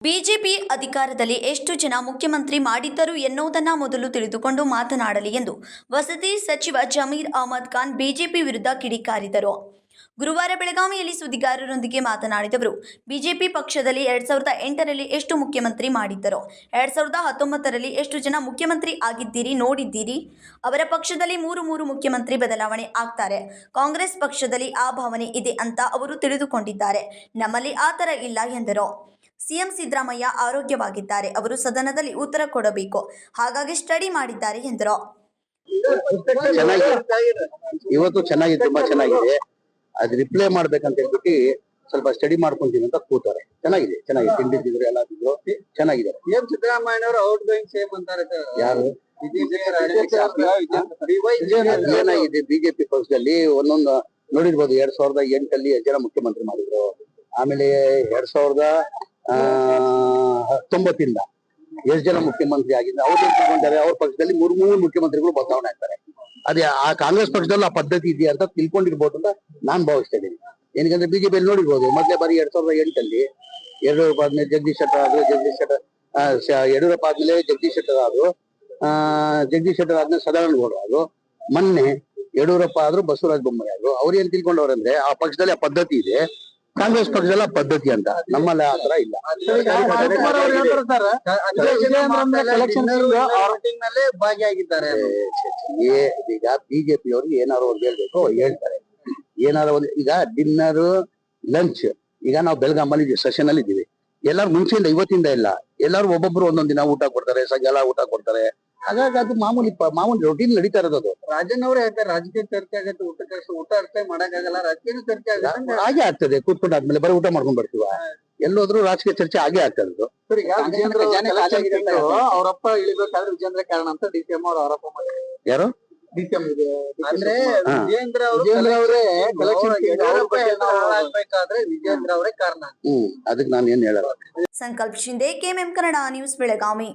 BJP ಅಧಿಕಾರದಲ್ಲಿ ಎಷ್ಟು ಜನ ಮುಖ್ಯಮಂತ್ರಿ ಮಾಡಿದ್ದರು ಎನ್ನುವುದನ್ನು ಮೊದಲು ತಿಳಿದುಕೊಂಡು ಮಾತನಾಡಲಿ ಎಂದು ವಸತಿ ಸಚಿವ ಜಮೀರ್ ಅಹಮದ್ ಖಾನ್ ಬಿಜೆಪಿ ವಿರುದ್ಧ ಕಿಡಿಕಾರಿದರು. ಗುರುವಾರ ಬೆಳಗಾವಿಯಲ್ಲಿ ಸುದ್ದಿಗಾರರೊಂದಿಗೆ ಮಾತನಾಡಿದ ಅವರು, ಬಿಜೆಪಿ ಪಕ್ಷದಲ್ಲಿ 2008ರಲ್ಲಿ ಎಷ್ಟು ಮುಖ್ಯಮಂತ್ರಿ ಮಾಡಿದ್ದರು, 2019ರಲ್ಲಿ ಎಷ್ಟು ಜನ ಮುಖ್ಯಮಂತ್ರಿ ಆಗಿದ್ದೀರಿ ನೋಡಿದ್ದೀರಿ. ಅವರ ಪಕ್ಷದಲ್ಲಿ ಮೂರು ಮುಖ್ಯಮಂತ್ರಿ ಬದಲಾವಣೆ ಆಗ್ತಾರೆ. ಕಾಂಗ್ರೆಸ್ ಪಕ್ಷದಲ್ಲಿ ಆ ಭಾವನೆ ಇದೆ ಅಂತ ಅವರು ತಿಳಿದುಕೊಂಡಿದ್ದಾರೆ. ನಮ್ಮಲ್ಲಿ ಆ ಥರ ಇಲ್ಲ ಎಂದರು. ಸಿಎಂ ಸಿದ್ದರಾಮಯ್ಯ ಆರೋಗ್ಯವಾಗಿದ್ದಾರೆ, ಅವರು ಸದನದಲ್ಲಿ ಉತ್ತರ ಕೊಡಬೇಕು, ಹಾಗಾಗಿ ಸ್ಟಡಿ ಮಾಡಿದ್ದಾರೆ ಎಂದರು. ಇವತ್ತು ಚೆನ್ನಾಗಿದೆ, ತುಂಬಾ ಚೆನ್ನಾಗಿದೆ. ಅದು ರಿಪ್ಲೈ ಮಾಡ್ಬೇಕಂತ ಹೇಳ್ಬಿಟ್ಟು ಸ್ವಲ್ಪ ಸ್ಟಡಿ ಮಾಡ್ಕೊಂತೀನಿ ಅಂತ ಕೂತಾರೆ. ಚೆನ್ನಾಗಿದೆ ತಿಂಡಿದ್ರು ಎಲ್ಲ ಚೆನ್ನಾಗಿದೆ. CM Siddaramaiah out going same ಅಂತಾರೆ. ಯಾರು ಏನಾಗಿದೆ ಬಿಜೆಪಿ ಪಕ್ಷದಲ್ಲಿ ಒಂದೊಂದು ನೋಡಿರ್ಬೋದು. 2008ಅಲ್ಲಿ ಎಷ್ಟು ಜನ ಮುಖ್ಯಮಂತ್ರಿ ಮಾಡಿದ್ರು, ಆಮೇಲೆ 2019 ಎಷ್ಟು ಜನ ಮುಖ್ಯಮಂತ್ರಿ ಆಗಿದ್ರು. ಅವ್ರು ಏನ್ ತಿಳ್ಕೊಂತಾರೆ, ಅವ್ರ ಪಕ್ಷದಲ್ಲಿ ಮೂರು ಮುಖ್ಯಮಂತ್ರಿಗಳು ಬದಲಾವಣೆ ಆಗ್ತಾರೆ. ಅದೇ ಆ ಕಾಂಗ್ರೆಸ್ ಪಕ್ಷದಲ್ಲಿ ಆ ಪದ್ಧತಿ ಇದೆಯಾ ಅಂತ ತಿಳ್ಕೊಂಡಿರ್ಬೋದು ಅಂತ ನಾನ್ ಭಾವಿಸ್ತಾ ಇದ್ದೀನಿ. ಏನಕ್ಕಂದ್ರೆ ಬಿಜೆಪಿಯಲ್ಲಿ ನೋಡಿರ್ಬೋದು, ಮೊದಲೇ ಬಾರಿ 2008ಅಲ್ಲಿ ಯಡಿಯೂರಪ್ಪ ಆದ್ಮೇಲೆ ಜಗದೀಶ್ ಶೆಟ್ಟರ್ ಆದ್ರು, ಯಡಿಯೂರಪ್ಪ ಆದ್ಮೇಲೆ ಜಗದೀಶ್ ಶೆಟ್ಟರ್ ಆದ್ರು, ಜಗದೀಶ್ ಶೆಟ್ಟರ್ ಆದ್ಮೇಲೆ ಸದಾನಂದ ಗೌಡ ಆದ್ರು, ಮೊನ್ನೆ ಯಡಿಯೂರಪ್ಪ ಆದ್ರು, ಬಸವರಾಜ ಬೊಮ್ಮಾಯಿ ಆದ್ರು. ಅವ್ರು ಏನ್ ತಿಳ್ಕೊಂಡವ್ರಂದ್ರೆ ಆ ಪಕ್ಷದಲ್ಲಿ ಆ ಪದ್ಧತಿ ಇದೆ, ಕಾಂಗ್ರೆಸ್ ಪಕ್ಷದಲ್ಲಿ ಆ ಪದ್ಧತಿ ಅಂತ. ನಮ್ಮಲ್ಲಿ ಆ ತರ ಇಲ್ಲ. ಭಾಗಿಯಾಗಿದ್ದಾರೆ. ಈಗ ಬಿಜೆಪಿ ಅವ್ರಿಗೆ ಏನಾದ್ರು ಒಂದು ಹೇಳ್ಬೇಕು, ಹೇಳ್ತಾರೆ. ಏನಾದ್ರು ಒಂದು ಈಗ ಡಿನ್ನರ್ ಲಂಚ್, ಈಗ ನಾವು ಬೆಳಗಾಮಲ್ಲಿ ಸೆಷನ್ ಅಲ್ಲಿ ಇದ್ದೀವಿ. ಎಲ್ಲಾರು ಮುಂಚೆಯಿಂದ ಇವತ್ತಿಂದ ಇಲ್ಲ, ಎಲ್ಲಾರು ಒಬ್ಬೊಬ್ರು ಒಂದೊಂದ್ ದಿನ ಊಟ ಕೊಡ್ತಾರೆ, ಸಾಯಂಕಾಲ ಊಟ ಕೊಡ್ತಾರೆ. ಹಾಗಾಗಿ ಅದು ಮಾಮೂಲಿ ರೊಟೀನ್ ನಡೀತಾ ಇರೋದು. ಅದು ರಾಜನ್ ಅವರೇ ಹೇಳ್ತಾರೆ, ರಾಜಕೀಯ ಚರ್ಚೆ ಆಗತ್ತೆ, ಊಟ ಅಷ್ಟೇ ಮಾಡಕ್ಕಾಗಲ್ಲ, ರಾಜಕೀಯ ಚರ್ಚೆ ಆಗತ್ತೆ. ಹಾಗೆ ಆಗ್ತದೆ. ಕೂತ್ಕೊಂಡಾದ್ಮೇಲೆ ಬರೀ ಊಟ ಮಾಡ್ಕೊಂಡ್ ಬರ್ತೀವ, ಎಲ್ಲೋದ್ರು ರಾಜಕೀಯ ಚರ್ಚೆ ಹಾಗೆ ಆಗ್ತದೆ. ಅವರಪ್ಪ ಇಳಿಬೇಕಾದ್ರೆ ವಿಜೇಂದ್ರ ಕಾರಣ ಅಂತ DCM ಅವರು ಆರೋಪ ಮಾಡಿದ್ರು. ಯಾರು DCM ಅಂದ್ರೆ ವಿಜೇಂದ್ರ ಅವರೇ ಆಗ್ಬೇಕಾದ್ರೆ ವಿಜೇಂದ್ರ ಅವರೇ ಕಾರಣ. ಅದಕ್ಕೆ ನಾನು ಏನ್ ಹೇಳಲ್ಲ. ಸಂಕಲ್ಪ ಶಿಂದೆ, KMM ಕನ್ನಡ ನ್ಯೂಸ್, ಬೆಳಗಾವಿ.